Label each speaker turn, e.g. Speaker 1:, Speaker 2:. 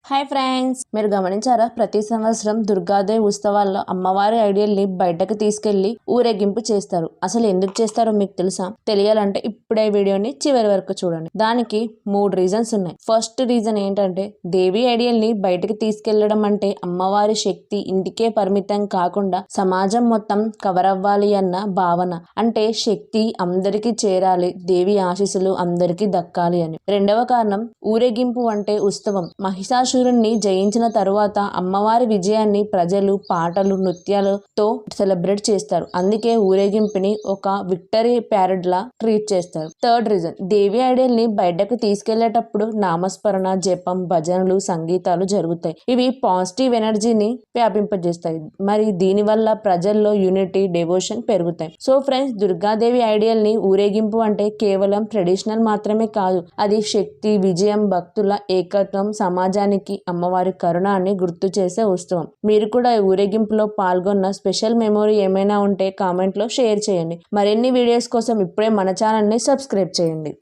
Speaker 1: Hi friends, మీరు గమనించారా? ప్రతి సంవత్సరం దుర్గాదేవి ఉత్సవాల్లో అమ్మవారి ఐడియల్ని బయటకు తీసుకెళ్లి ఊరేగింపు చేస్తారు. అసలు ఎందుకు చేస్తారో మీకు తెలుసా? తెలియాలంటే ఇప్పుడే వీడియోని చివరి వరకు చూడండి. దానికి 3 రీజన్స్ ఉన్నాయి. ఫస్ట్ రీజన్ ఏంటంటే, దేవి ఐడియల్ని బయటకు తీసుకెళ్లడం అంటే అమ్మవారి శక్తి ఇంటికే పరిమితం కాకుండా సమాజం మొత్తం కవర్ అవ్వాలి అన్న భావన. అంటే శక్తి అందరికీ చేరాలి, దేవి ఆశీస్సులు అందరికీ దక్కాలి అని. రెండవ కారణం, ఊరేగింపు అంటే ఉత్సవం. మహిషాసురుణ్ణి జయించిన తరువాత అమ్మవారి విజయాన్ని ప్రజలు పాటలు నృత్యాలతో సెలబ్రేట్ చేస్తారు. అందుకే ఊరేగింపుని ఒక విక్టరీ ప్యారెడ్ లా ట్రీట్ చేస్తారు. థర్డ్ రీజన్, దేవి ఐడియల్ ని బయటకు తీసుకెళ్లేటప్పుడు నామస్మరణ, జపం, భజనలు, సంగీతాలు జరుగుతాయి. ఇవి పాజిటివ్ ఎనర్జీని వ్యాపింపజేస్తాయి. మరి దీనివల్ల ప్రజల్లో యూనిటీ, డెవోషన్ పెరుగుతాయి. సో ఫ్రెండ్స్, దుర్గాదేవి ఐడియల్ ని ఊరేగింపు అంటే కేవలం ట్రెడిషనల్ మాత్రమే కాదు, అది శక్తి, విజయం, భక్తుల ఏకత్వం, సమాజానికి అమ్మవారి కరుణాన్ని గుర్తు చేసే ఉత్సవం. మీరు కూడా ఈ ఊరేగింపులో పాల్గొన్న స్పెషల్ మెమొరీ ఏమైనా ఉంటే కామెంట్ లో షేర్ చేయండి. మరిన్ని వీడియోస్ కోసం ఇప్పుడే మన ఛానల్ ని సబ్స్క్రైబ్ చేయండి.